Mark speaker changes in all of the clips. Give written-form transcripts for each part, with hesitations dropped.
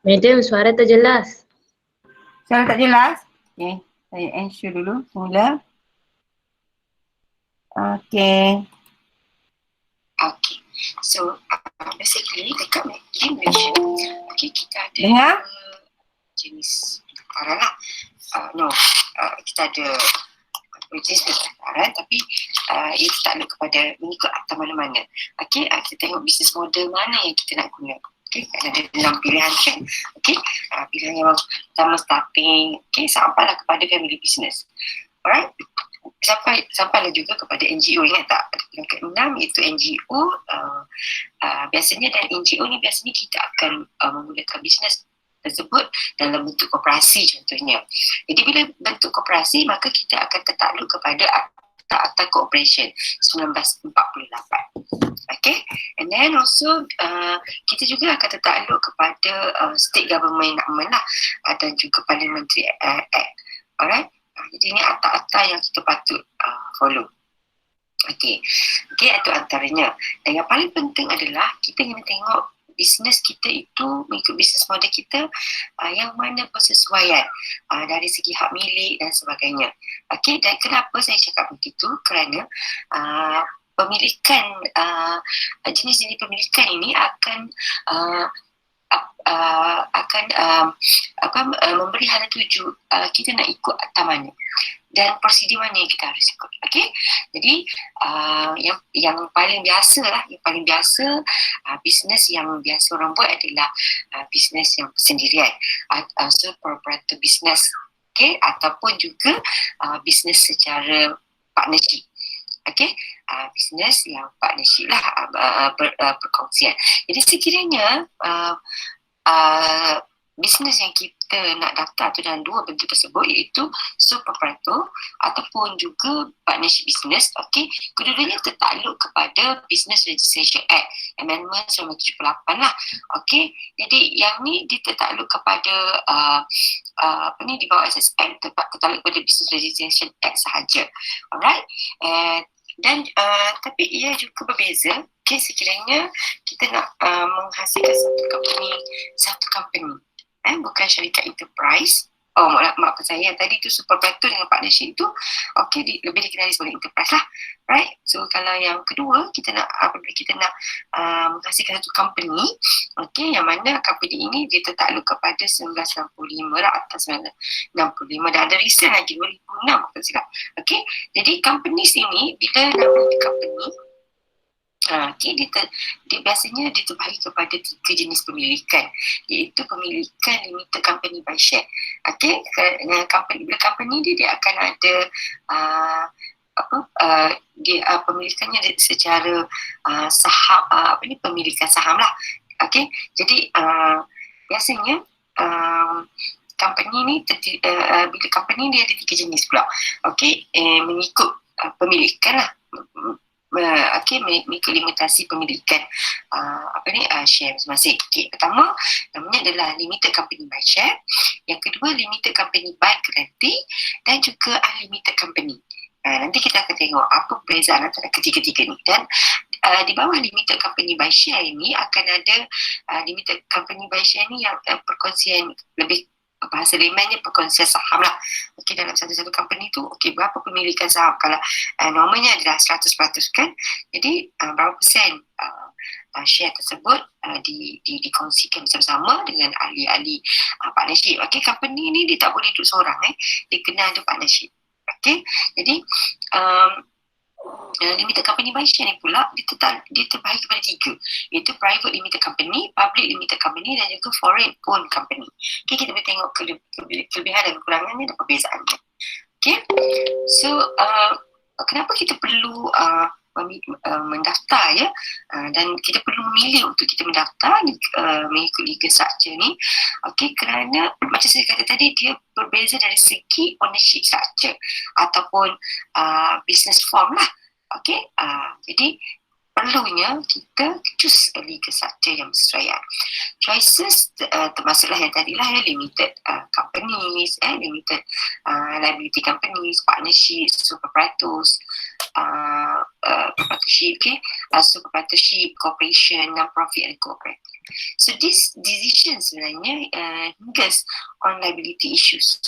Speaker 1: Madam, suara tak jelas.
Speaker 2: Suara tak jelas? Okay, saya ensure dulu semula. Okay.
Speaker 3: Okay, so basically dekat Malaysia, okay, kita ada
Speaker 2: Dengar?
Speaker 3: jenis pendaftaran lah. Kita ada jenis pendaftaran tapi ia takluk kepada mengikut akta mana-mana. Okay, kita tengok bisnes model mana yang kita nak guna. Okay, ada 6 pilihan kan. Okay, pilihan yang pertama starting, okay, sampailah kepada family business. Alright, sampailah juga kepada NGO. Ingat tak, yang ke-6 iaitu NGO. Biasanya dan NGO ni biasanya kita akan menggunakan bisnes tersebut dalam bentuk koperasi contohnya. Jadi bila bentuk koperasi maka kita akan tertakluk kepada Akta Cooperation 1948. Okay, and then also kita juga akan tertakluk kepada State Government Enactment lah, dan juga Parliamentary Act. Alright, jadi ini akta-akta yang kita patut follow. Okay, itu antaranya. Dan yang paling penting adalah kita kena tengok bisnes kita itu, mengikut bisnes model kita, yang mana persesuaian dari segi hak milik dan sebagainya. Okay, dan kenapa saya cakap begitu? Kerana pemilikan, jenis-jenis pemilikan ini akan memberi hala tuju kita nak ikut akta mana dan prosedur mana yang kita harus ikut. Okay, jadi yang paling biasa lah, bisnes yang biasa orang buat adalah bisnes yang sendirian, so proprietor business, okay, ataupun juga bisnes secara partnership. Okay, bisnes yang partnership lah, perkongsian. Jadi sekiranya bisnes yang kita nak daftar tu dalam dua bentuk tersebut, iaitu sole proprietor ataupun juga partnership business, okay, kedua-duanya tertakluk kepada Business Registration Act Amendment 1978 lah. Okay, jadi yang ni dia tertakluk kepada di bawah SS Act, tertakluk kepada Business Registration Act sahaja. Alright, dan tapi ia juga berbeza, okay, sekiranya kita nak menghasilkan satu company, bukan syarikat enterprise. Maafkan saya, tadi tu superproprietor dengan partnership tu, okay, lebih dikenali sebagai enterprise lah, right? So kalau yang kedua, apabila kita nak menghasilkan satu company, okay, yang mana company ini dia tertakluk kepada 1965 lah, atas 1965, dan ada recent lagi 2006 maksud silap. Okay, jadi companies ini bila nama company, dia biasanya terbahagi kepada 3 jenis pemilikan, iaitu pemilikan limited company by share. Okay, bila company dia akan ada pemilikannya secara saham, pemilikan saham lah. Okay, jadi biasanya company ni bila company dia ada 3 jenis pula. Okay, mengikut pemilikan lah. Mengikut limitasi pemilikan share masing-masing. Okay, pertama namanya adalah limited company by share, yang kedua limited company by guarantee, dan juga unlimited company. Nanti kita akan tengok apa perbezaan antara ketiga-tiga ni. Dan di bawah limited company by share ini akan ada limited company by share ni yang perkongsian, lebih bahasa laymannya perkongsian saham lah. Okay, dalam satu-satu company tu, okay, berapa pemilikan saham? Kalau normalnya adalah 100% kan, jadi berapa persen share tersebut dikongsikan bersama-sama dengan ahli-ahli partnership. Okay, company ni dia tak boleh duduk seorang, dia kena ada partnership. Okay, jadi limited company by share ni pula dia terbahagi kepada 3, iaitu private limited company, public limited company, dan juga foreign owned company. Okay, kita boleh tengok kelebihan dan kekurangannya dan perbezaannya. Okay, so kenapa kita perlu mendaftar, ya, dan kita perlu memilih untuk kita mendaftar mengikut legal structure ni. Okay, kerana macam saya kata tadi, dia berbeza dari segi ownership structure ataupun business form lah. Okay, jadi perlunya kita choose a legal structure yang bersesuaian. Choices termasuklah yang tadilah, ya, limited companies, limited liability companies, partnerships, superproprietors, proprietorship, okay, superproprietorship, corporation, non-profit and cooperative. So this decision sebenarnya hinges on liability issues.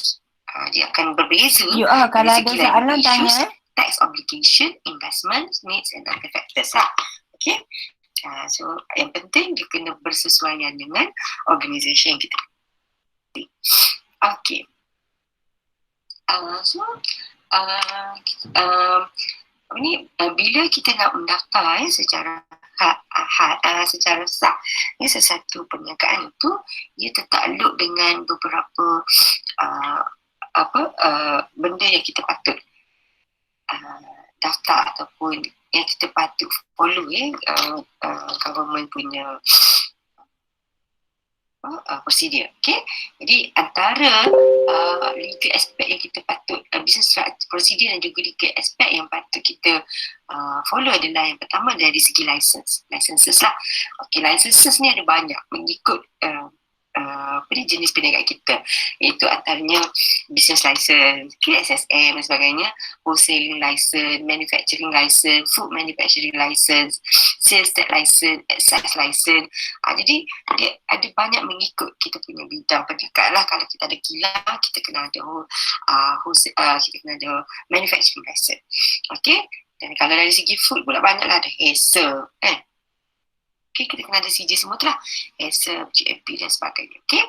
Speaker 3: Dia akan berbeza
Speaker 2: Kalau
Speaker 3: dari
Speaker 2: ada
Speaker 3: segi
Speaker 2: soalan
Speaker 3: liability
Speaker 2: tanya.
Speaker 3: issues, tax obligation, investment needs and other factors lah. Okay. So yang penting dia kena bersesuaian dengan organisasi yang kita pilih. Okay. Bila kita nak mendaftar secara secara sah, sesuatu perniagaan itu ia tertakluk dengan beberapa benda yang kita patut daftar ataupun yang kita patut follow government punya prosedur. Okay? Jadi antara legal aspect yang kita patut business prosedur dan juga legal aspect yang patut kita follow adalah yang pertama dari segi licenses lah. Okay, licenses ni ada banyak mengikut jenis perniagaan kita, iaitu antaranya business license, SSM dan sebagainya, wholesaling license, manufacturing license, food manufacturing license, sales tax license, excise license. Jadi dia ada banyak mengikut kita punya bidang perniagaan lah. Kalau kita ada kilang, kita kena ada kita kena ada manufacturing license. Okay, dan kalau dari segi food pula banyaklah, ada HACCP Okay, kita kena ada CJ semua tu lah, HACCP, GMP dan sebagainya. Okay,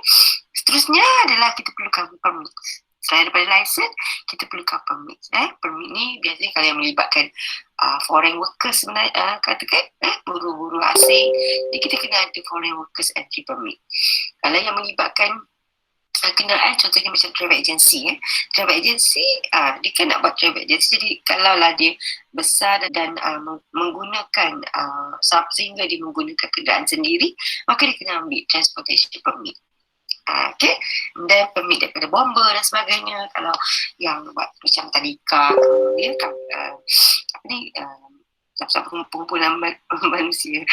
Speaker 3: seterusnya adalah kita perlukan permit. Selain daripada license, kita perlukan permit. Permit ni biasanya kalau yang melibatkan foreign workers sebenarnya, katakan buruh-buruh asing, jadi kita kena ada foreign workers entry permit. Kalau yang melibatkan kenderaan, contohnya macam travel agency. Travel agency, dia kan nak buat travel agency, jadi kalaulah dia besar dan menggunakan sehingga dia menggunakan kenderaan sendiri, maka dia kena ambil transportation permit. Okay, dan permit daripada bomber dan sebagainya. Kalau yang buat macam tadika pengumpulan manusia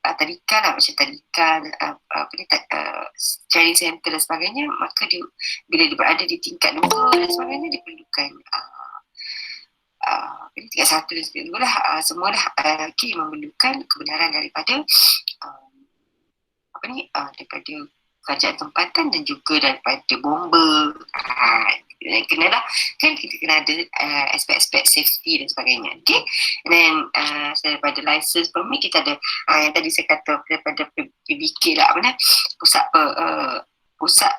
Speaker 3: tadika lah, macam tadika training center dan sebagainya, maka dia bila dia berada di tingkat 2 dan sebagainya, dia perlukan tingkat 1 dan sebagainya lah, semualah memerlukan kebenaran daripada daripada kerajaan tempatan dan juga daripada bomba. Kenalah kan, kita kena ada aspek-aspek safety dan sebagainya. Okay, dan daripada license permit kita ada yang tadi saya kata daripada PBK lah, pusat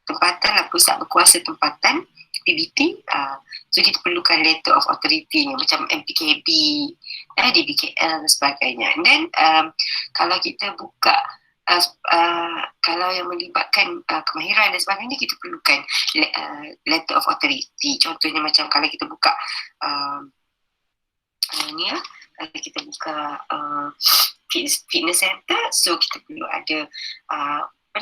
Speaker 3: tempatan lah, pusat berkuasa tempatan, PBT. So kita perlukan letter of authority ni, macam MPKB, DBKL dan sebagainya. And then kalau kita buka kalau yang melibatkan kemahiran dan sebagainya, kita perlukan letter of authority. Contohnya macam kalau kita buka kalau kita buka fitness center, so kita perlu ada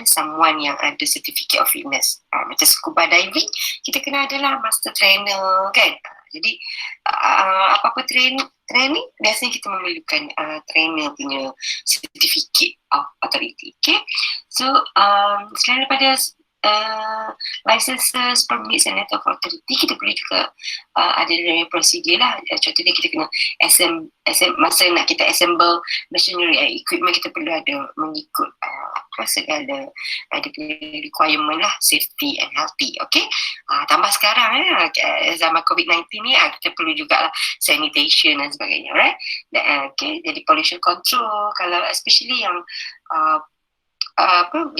Speaker 3: someone yang ada certificate of fitness. Macam scuba diving, kita kena adalah master trainer kan. Jadi apa-apa training biasanya kita memerlukan trainer punya certificate of authority. Okay, so selain daripada licenses, permits and letter of authority, kita perlu juga ada prosedur lah. Contohnya kita kena masa nak kita assemble machinery equipment, kita perlu ada mengikut segala ada requirement lah, safety and healthy. Okay, tambah sekarang zaman COVID-19 ni, kita perlu juga lah sanitation dan sebagainya, right? Okay, jadi pollution control, kalau especially yang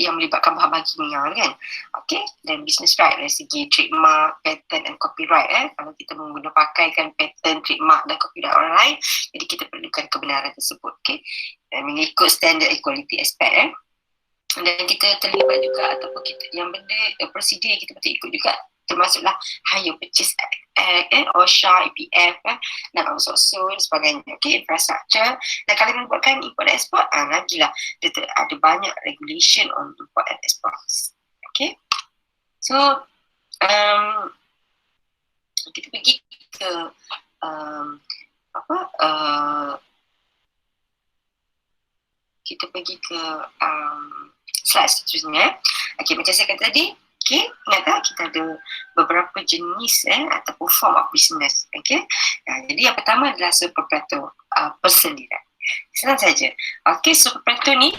Speaker 3: yang melibatkan bahan-bahan kimia kan. Okay, dan business right dari segi trademark, patent and copyright. Kalau kita pakaikan patent, trademark dan copyright orang lain, jadi kita perlukan kebenaran tersebut. Okay, dan mengikut standard equality aspect. Dan kita terlibat juga ataupun kita yang benda prosedur yang kita patut ikut juga, termasuklah Hire Purchase Act, OSHA, EPF, dan outsourcing dan sebagainya. Okay, infrastructure. Dan kalau melibatkan import dan export, lagilah dia ada banyak regulation on import and export. Okay, so kita pergi ke kita pergi ke slide seterusnya. Okay, macam saya kata tadi, okay, ingat tak kita ada beberapa jenis ataupun form of business. Okay, jadi yang pertama adalah sole proprietor, persendirian. Senang saja. Okay, so proprietor ni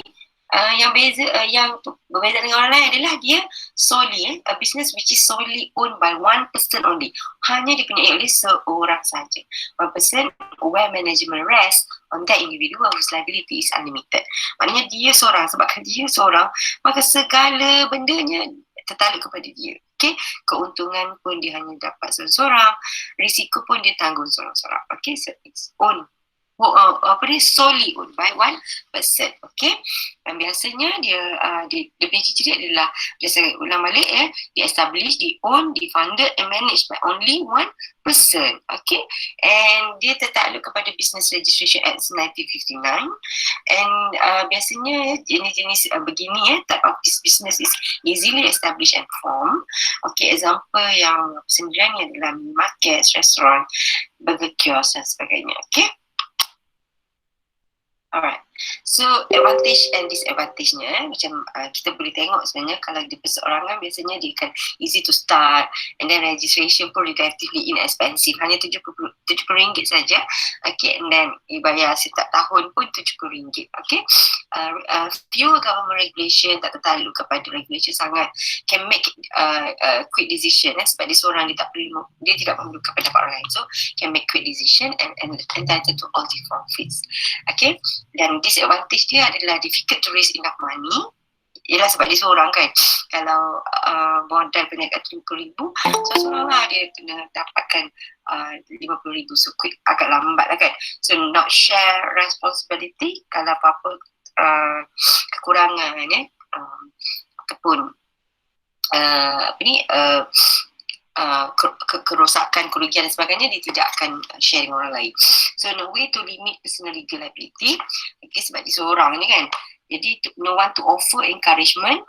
Speaker 3: yang berbeza dengan orang lain adalah dia solely a business which is solely owned by one person only. Hanya dipunyai oleh seorang saja. One person where management rests on that individual whose liability is unlimited. Maknanya dia seorang, sebabkan dia seorang, maka segala bendanya tertakluk kepada dia. Okay, keuntungan pun dia hanya dapat seorang-seorang, risiko pun dia tanggung seorang-seorang. Okay, so it's own. Solely owned by one person. Okay, dan biasanya dia punya ciri adalah, biasa ulang balik dia established, di own, di funded and managed by only one person. Okay, and dia tertakluk kepada Business Registration Act 1959, and biasanya jenis-jenis begini type of this business is easily established and formed. Okay, example yang sendirian ni adalah minimarket, restoran, burger kiosk dan sebagainya. Okay. Alright, so advantage and disadvantage-nya macam kita boleh tengok sebenarnya kalau di perseorangan biasanya dia akan easy to start, and then registration pun relatively inexpensive, hanya RM70 saja. Okay, and then dibayar setiap tahun pun RM70. Okay, few government regulation tak tertakluk kepada regulation sangat, can make quick decision sebab dia seorang, dia tidak memerlukan pendapat orang lain, so can make quick decision and entitled to all the profits. Okay, dan disadvantage dia adalah difficult to raise enough money. Ialah sebab dia seorang kan, kalau modal berniaga RM30,000, so seorang lah dia kena dapatkan RM50,000, so quick, agak lambat lah kan. So not share responsibility kalau apa-apa kekurangan ataupun kerosakan, kerugian dan sebagainya, dia tidak akan share dengan orang lain. So no way to limit personal legal liability. Okay, sebab dia seorang ni kan, jadi no one to offer encouragement,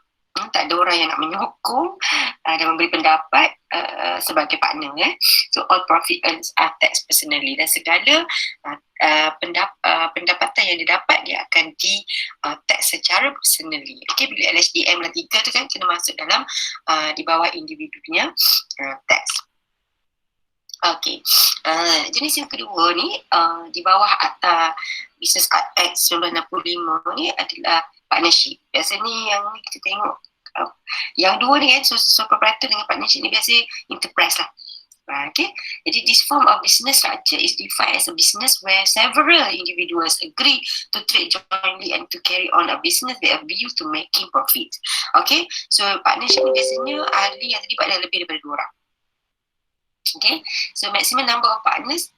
Speaker 3: tak ada orang yang nak menyokong dan memberi pendapat sebagai partner. So all profit earns are taxed personally, dan segala pendapatan yang didapat dia akan di tax secara personally. Okay, bila LHDM lah 3 tu kan kena masuk dalam di bawah individunya tax. Okay, jenis yang kedua ni di bawah Akta Business Act 1965 ni adalah partnership. Biasanya yang kita tengok yang dua ni kan, so proprietor dengan partnership ni biasa enterprise lah. Okay, jadi this form of business structure is defined as a business where several individuals agree to trade jointly and to carry on a business with a view to making profit. Okay, so partnership ni biasanya ahli yang terlibat dah lebih daripada 2 orang. Okay, so maximum number of partners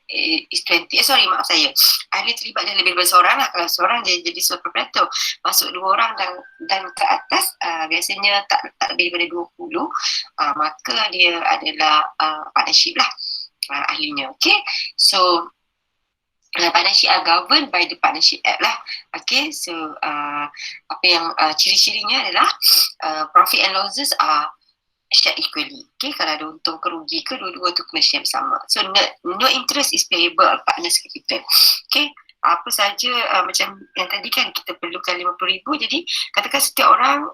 Speaker 3: is 20. Maaf saya, ahli terlibat dah lebih daripada seorang lah. Kalau seorang dia jadi sole proprietor, masuk 2 orang dan ke atas, biasanya tak lebih daripada 20, maka dia adalah partnership lah ahlinya. Okay, so partnership are governed by the Partnership Act lah. Okay, so apa yang ciri-cirinya adalah profit and losses are share equally. Okay, kalau ada untung kerugi ke, dua-dua tu kena share bersama. So no interest is payable on partners capital. Okay, apa saja macam yang tadi kan kita perlukan RM50,000, jadi katakan setiap orang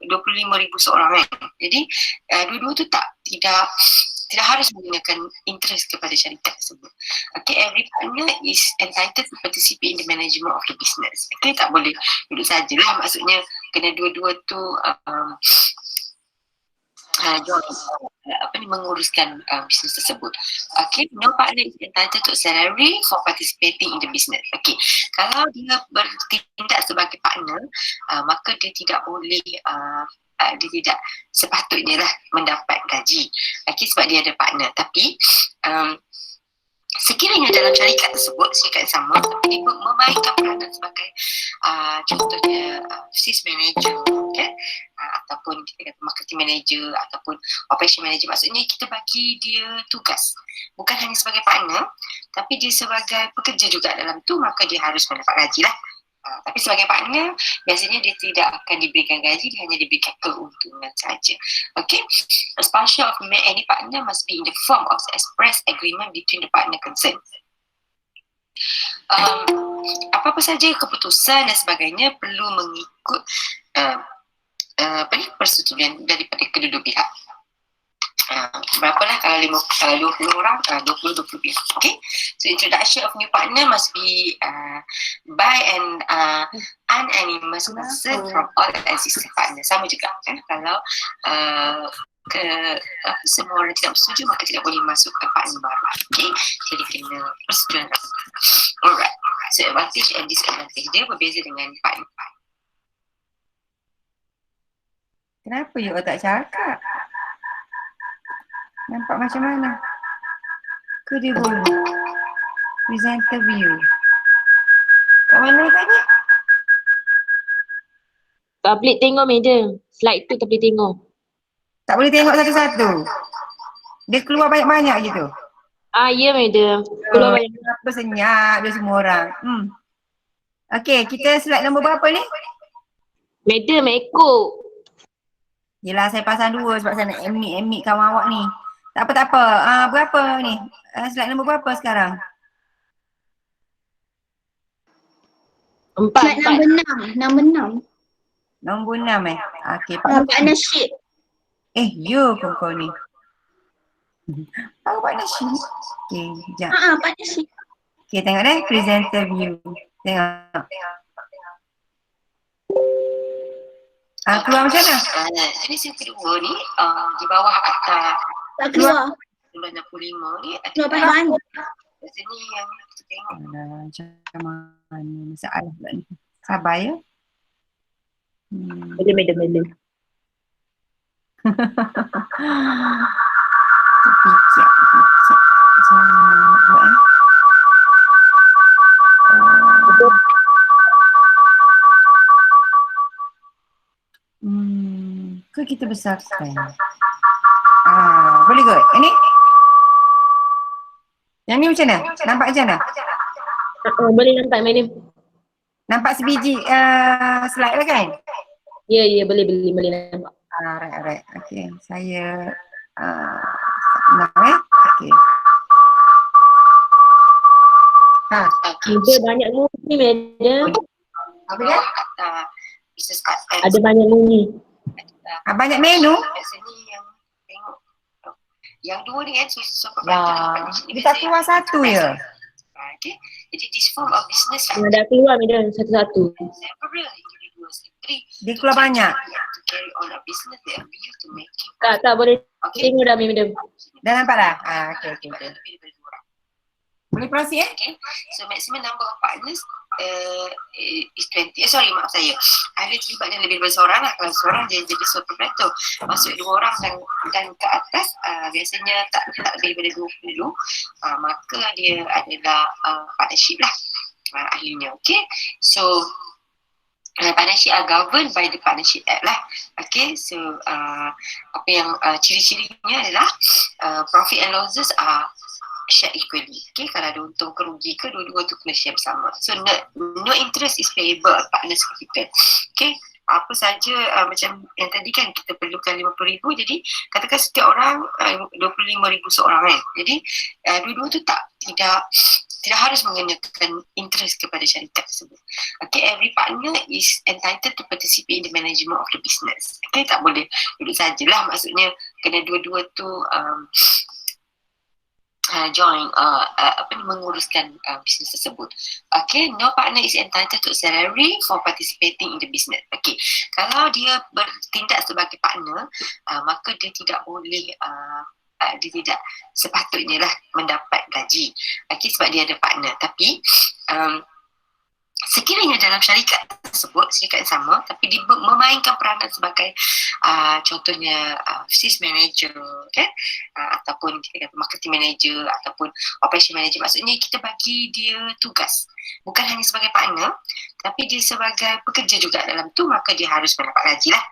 Speaker 3: RM25,000 seorang kan. Jadi dua-dua tu tidak harus menggunakan interest kepada syarikat tersebut. Okay, every partner is entitled to participate in the management of the business. Okay, tak boleh duduk sajalah, maksudnya kena dua-dua tu menguruskan bisnes tersebut. Okay, no partner is entitled to salary for participating in the business. Okay, kalau dia bertindak sebagai partner, maka dia tidak boleh dia tidak sepatutnya lah mendapat gaji. Okay, sebab dia ada partner. Tapi sekiranya dalam syarikat tersebut, syarikat yang sama, tapi dia memainkan peranan sebagai contohnya sales manager, okay? Ataupun kita kata marketing manager ataupun operation manager, maksudnya kita bagi dia tugas bukan hanya sebagai partner, tapi dia sebagai pekerja juga dalam tu, maka dia harus mendapat gaji lah. Tapi sebagai partner, biasanya dia tidak akan diberikan gaji, dia hanya diberikan keuntungan saja. Okay, a sponsor of any partner must be in the form of express agreement between the partner concerned. Apa-apa saja keputusan dan sebagainya perlu mengikut persetujuan daripada kedua-dua pihak. Berapalah kalau 20 orang, 20 pihak. Okay, so introduction of new partner must be by an unanimous consent from all existing partners. Sama juga kan, kalau semua orang tidak bersetuju, maka tidak boleh masukkan partner baru. Okay, jadi kena persetujuan. Alright, so advantage and disadvantage dia berbeza dengan partner.
Speaker 2: Kenapa you tak cakap? Nampak macam mana? Ke dia boleh? Presenter view. Kat mana tadi?
Speaker 1: Tak boleh tengok madam. Slide tu tak boleh tengok.
Speaker 2: Tak boleh tengok satu-satu. Dia keluar banyak-banyak gitu.
Speaker 1: Ya madam. Keluar banyak.
Speaker 2: Kenapa senyap dia semua orang? Okey, kita slide nombor berapa ni?
Speaker 1: Madam ekor.
Speaker 2: Yelah, saya pasang 2 sebab saya nak emit kawan awak ni. Tak apa. Berapa ni? Slide nombor berapa sekarang?
Speaker 1: 4.
Speaker 2: Nombor 6 Okey,
Speaker 4: Partnership.
Speaker 2: you kau ni. Partnership. Okey, sekejap.
Speaker 4: Partnership.
Speaker 2: Okey, tengok deh presenter view. Tengok. Keluar macam mana?
Speaker 3: Jadi yang kedua ni, di bawah kata
Speaker 4: Tak keluar.
Speaker 3: 65 ni,
Speaker 4: Keluar banyak.
Speaker 3: biasanya yang kita tengok
Speaker 2: Macam mana masalah pula ni. Sabar ya.
Speaker 1: Madam.
Speaker 2: Terfikir. Macam mana nak buat ke kita besarkan? Boleh kot? Ini? Yang ni macam mana? Nampak macam mana?
Speaker 1: Boleh nampak madam.
Speaker 2: Nampak sebiji slide lah kan?
Speaker 1: Ya, boleh nampak.
Speaker 2: Right. Okay, saya senang Okay.
Speaker 1: Ada banyak bunyi madam.
Speaker 2: Apa dia?
Speaker 3: kata business card.
Speaker 1: Ada banyak bunyi.
Speaker 2: Banyak menu?
Speaker 3: Biasanya yang tengok yang dua ni kan, so proprietor.
Speaker 2: Dia tak keluar satu ya?
Speaker 3: Okay, jadi this form of business
Speaker 1: Dah keluar madam satu-satu.
Speaker 3: several individuals agree
Speaker 2: Dia keluar banyak?
Speaker 3: to carry on a business that are view to making.
Speaker 1: Tak boleh
Speaker 3: Okay,
Speaker 1: tengok dah madam.
Speaker 2: Dah nampak dah? Okay.
Speaker 3: lebih daripada 2 orang.
Speaker 2: Boleh proceed
Speaker 3: Okay, so maximum number of partners is 20. Maaf saya. Ahli terlibat yang lebih daripada seorang lah. Kalau seorang dia jadi sole proprietor, masuk 2 orang dan ke atas, biasanya tak lebih daripada 20 dulu, maka dia adalah partnership lah ahlinya. Okay, so partnership are governed by the Partnership Act lah. Okay, so apa yang ciri-cirinya adalah profit and losses are share equally. Okay, kalau ada untung ke rugi ke, dua-dua tu kena share bersama. So no interest is payable partners capital. Okay, apa saja macam yang tadi kan kita perlukan 50,000, jadi katakan setiap orang 25,000 seorang kan. Jadi dua-dua tu tidak harus mengenakan interest kepada syarikat tersebut. Okay, every partner is entitled to participate in the management of the business. Okay, tak boleh duduk sajalah, maksudnya kena dua-dua tu join menguruskan bisnes tersebut. Okay, no partner is entitled to salary for participating in the business. Okay, kalau dia bertindak sebagai partner, maka dia tidak boleh dia tidak sepatutnya lah mendapat gaji. Okay, sebab dia ada partner. Tapi sekiranya dalam syarikat tersebut, syarikat yang sama, tapi dia memainkan peranan sebagai contohnya sales manager kan, ataupun kita kata marketing manager ataupun operation manager, maksudnya kita bagi dia tugas bukan hanya sebagai partner tapi dia sebagai pekerja juga dalam tu, maka dia harus mendapat gaji lah.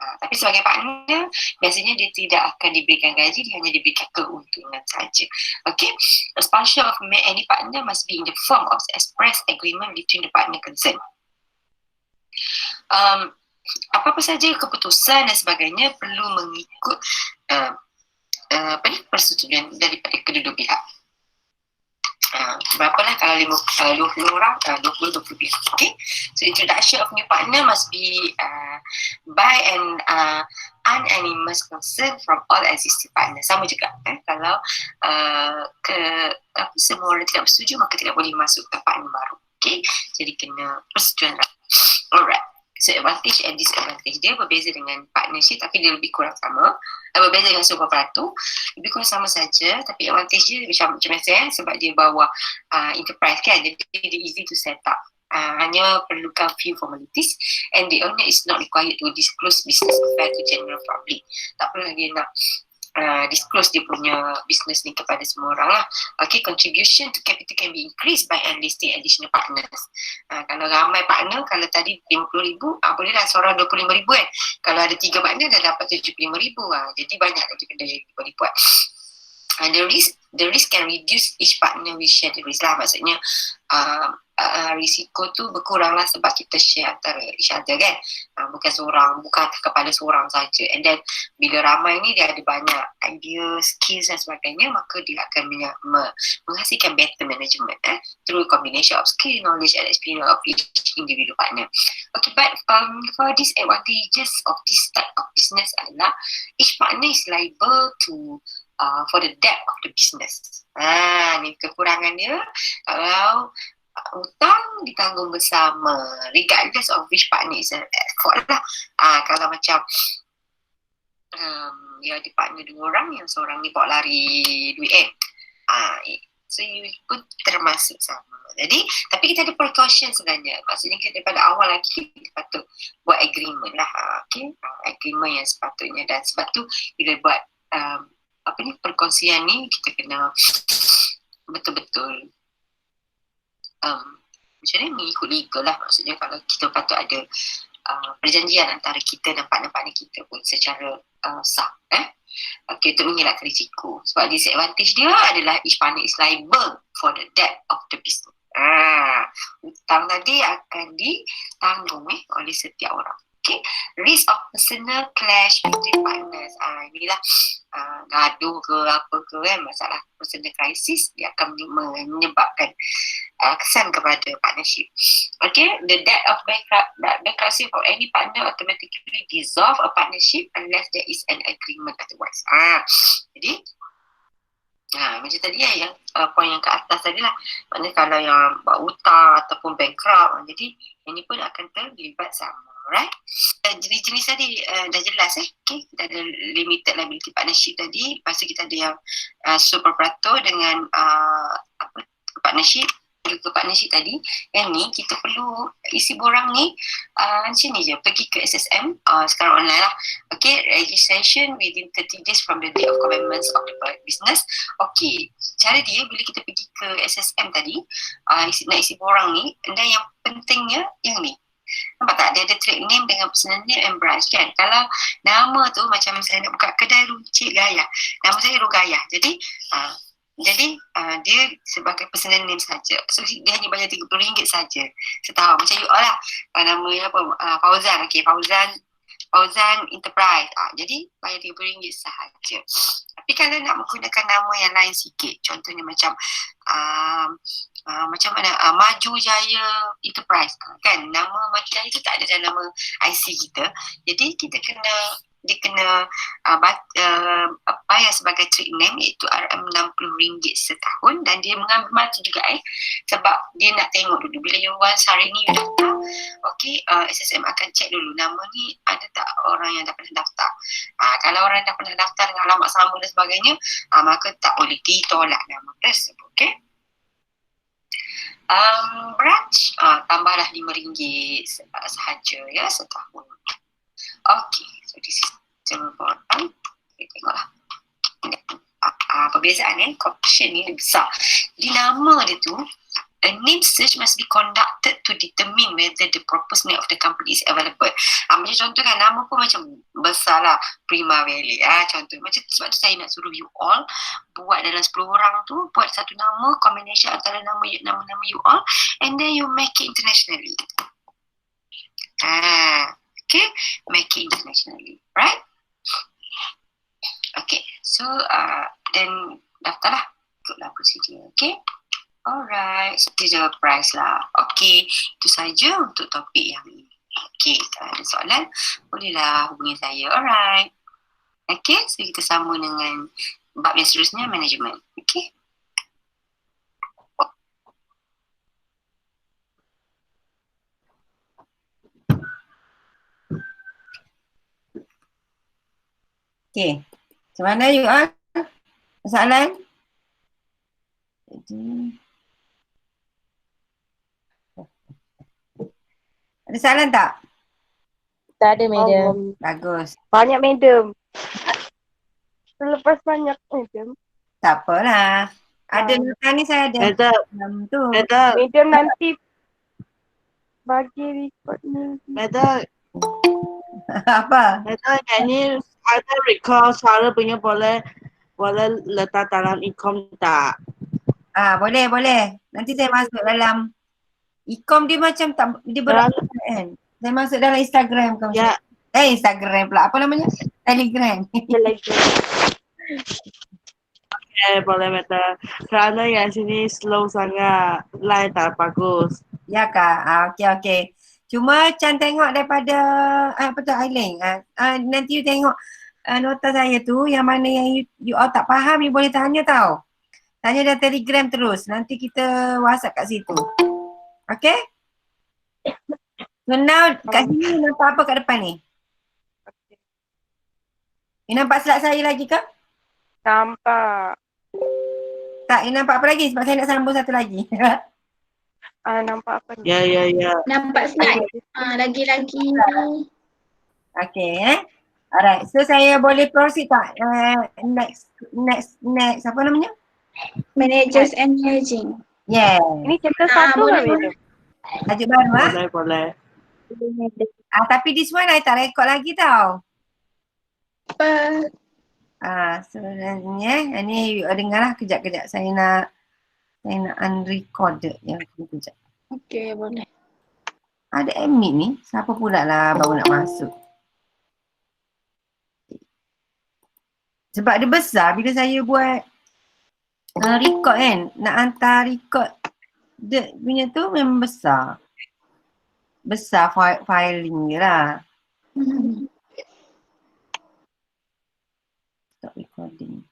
Speaker 3: Tapi sebagai partner, biasanya dia tidak akan diberikan gaji, dia hanya diberikan keuntungan saja. Okay, a sponsor of any partner must be in the form of express agreement between the partner concerned. Apa-apa saja keputusan dan sebagainya perlu mengikut persetujuan daripada kedua-dua pihak. Berapalah kalau 20 orang, 20 pihak. Okay, so introduction of new partner must be by an unanimous consent from all existing partners. Sama juga kalau semua orang tidak bersetuju, maka tidak boleh masuk ke partner baru. Okay, jadi kena persetujuan. Alright. So advantage and disadvantage dia berbeza dengan partnership tapi dia lebih kurang sama. Berbeza dengan sole proprietor, lebih kurang sama saja, tapi advantage dia macam biasa sebab dia bawah enterprise kan, jadi dia easy to set up. Hanya perlukan few formalities and the owner is not required to disclose business affair to general public. Tak perlu dia nak disclose dia punya business ni kepada semua orang lah. Okay, contribution to capital can be increased by enlisting additional partners. Kalau ramai partner, kalau tadi 50,000, bolehlah seorang 25,000 kan. Kalau ada 3 partner dah dapat 75,000 jadi banyak daripada yang boleh buat. The risk can reduce each partner will share the risk lah. Maksudnya risiko tu berkurang lah sebab kita share antara each other kan. Bukan kepada seorang saja. And then bila ramai ni dia ada banyak idea, skills dan sebagainya, maka dia akan menghasilkan better management through combination of skill, knowledge and experience of each individual partner. Okay, but for disadvantages of this type of business adalah each partner is liable to for the debt of the business. Ni kekurangan dia. Kalau hutang ditanggung bersama regardless of which partner is at fault lah. Kalau macam dia ada partner 2 orang, yang seorang ni bawa lari duit so you pun termasuk sama. Jadi tapi kita ada precaution sebenarnya. Maksudnya kita daripada awal lagi kita patut buat agreement lah. Agreement yang sepatutnya, dan sebab tu bila buat perkongsian ni kita kena betul-betul macam ni mengikut legal lah. Maksudnya kalau kita patut ada perjanjian antara kita dan partner-partner kita pun secara sah okay, untuk mengelakkan risiko. Sebab disadvantage dia adalah each partner is liable for the debt of the business. Hutang tadi akan ditanggung oleh setiap orang. Okay, risk of personal clash between partners. Inilah gaduh ke apa ke kan, masalah personal crisis dia akan menyebabkan kesan kepada partnership. Okay, the debt of bankruptcy for any partner automatically dissolve a partnership unless there is an agreement otherwise. Jadi macam tadi yang poin yang ke atas tadi lah. Maknanya kalau yang buat hutang ataupun bankrupt, jadi yang ni pun akan terlibat sama. Alright. Jenis-jenis tadi dah jelas Okay, kita ada limited liability partnership tadi. Lepas tu kita ada yang sole proprietor dengan partnership. Ke partnership tadi, yang ni kita perlu isi borang ni macam ni je, pergi ke SSM sekarang online lah. Okay, registration within 30 days from the date of commencement of the business. Okay, cara dia bila kita pergi ke SSM tadi nak isi borang ni, dan yang pentingnya yang ni, nampak tak? Dia ada trade name dengan personal name and branch kan. Kalau nama tu macam saya nak buka kedai runcit Gayah, nama saya Rogayah. Jadi dia sebagai personal name saja. So dia hanya bayar RM30 saja setahun. Macam you all lah. Namanya apa? Fauzan. Okay, Fauzan Enterprise. Jadi bayar RM30 sahaja. Tapi kalau nak menggunakan nama yang lain sikit, contohnya macam macam mana Maju Jaya Enterprise kan, nama Maju Jaya tu tak ada dalam nama IC kita. Jadi kita kena bayar sebagai trade name iaitu RM60 setahun, dan dia mengambil masa juga sebab dia nak tengok dulu bila you once hari ni you daftar. Okay, SSM akan cek dulu nama ni ada tak orang yang dah pernah daftar. Kalau orang dah pernah daftar dengan alamat sama dan sebagainya, maka tak boleh ditolak nama tersebut. Okay, branch tambahlah RM5 sahaja ya setahun. Okay, so this is important. Okay, tengoklah. Perbezaan corporation ni lebih besar. Di nama dia tu, a name search must be conducted to determine whether the proposed name of the company is available. Macam contoh kan, nama pun macam besar lah, Prima Valley. Contoh, macam sebab tu saya nak suruh you all buat dalam 10 orang tu, buat satu nama, combination antara nama-nama you all, and then you make it internationally. Okay, make it internationally, right? Okay, so then daftarlah, ikutlah prosedur. Okay, alright, so this is the price lah. Okay, itu saja untuk topik yang ini. Okay, kalau ada soalan bolehlah hubungi saya. Alright. Okay, so kita sambung dengan bab yang seterusnya, management. Okay.
Speaker 2: Okay. Macam mana you Soalan? Ada soalan tak?
Speaker 1: Tak ada, madam.
Speaker 2: Bagus.
Speaker 5: Banyak madam. Selepas banyak madam.
Speaker 2: Tak apalah. Ada nota ni saya ada.
Speaker 6: Madam,
Speaker 2: Tu.
Speaker 6: madam,
Speaker 5: Madam nanti bagi report ni.
Speaker 6: madam,
Speaker 2: Apa?
Speaker 6: madam, ini ada record suara punya boleh letak dalam e-com tak?
Speaker 2: Boleh, boleh. Nanti saya masuk dalam e-com dia macam tak, dia berat kan. Saya masuk dalam Instagram kau.
Speaker 6: Ya,
Speaker 2: Instagram pula. Apa namanya? Telegram.
Speaker 6: boleh madam. Kerana yang sini slow sangat, line tak bagus.
Speaker 2: Ya kak? Okey, okey. Cuma Chan tengok daripada apa tu Aileen. Nanti you tengok nota saya tu yang mana yang you all tak faham, you boleh tanya tau. Tanya dalam Telegram terus. Nanti kita WhatsApp kat situ. Okay? So now kat sini you nampak apa kat depan ni? You nampak slide saya lagi ke?
Speaker 5: Nampak.
Speaker 2: Tak, you nampak apa lagi? Sebab saya nak sambung satu lagi.
Speaker 5: Nampak apa ni?
Speaker 6: Ya.
Speaker 4: Nampak slide. Lagi-lagi ni.
Speaker 2: Okay, Alright, so saya boleh proceed tak? Next, apa namanya?
Speaker 4: Managers and managing.
Speaker 2: Yeah.
Speaker 5: Ini chapter satu
Speaker 4: boleh,
Speaker 5: lah madam.
Speaker 2: Tajuk baru
Speaker 6: Boleh.
Speaker 2: Tapi this one I tak record lagi tau.
Speaker 4: Apa?
Speaker 2: Sebenarnya ni you dengar lah kejap-kejap. Saya nak unrecorded yang kejap.
Speaker 4: Okey, boleh.
Speaker 2: Ada admin ni. Siapa pula lah baru nak masuk. Sebab dia besar bila saya buat record kan. Nak hantar record dia punya tu memang besar. Besar filing je lah. Stop recording.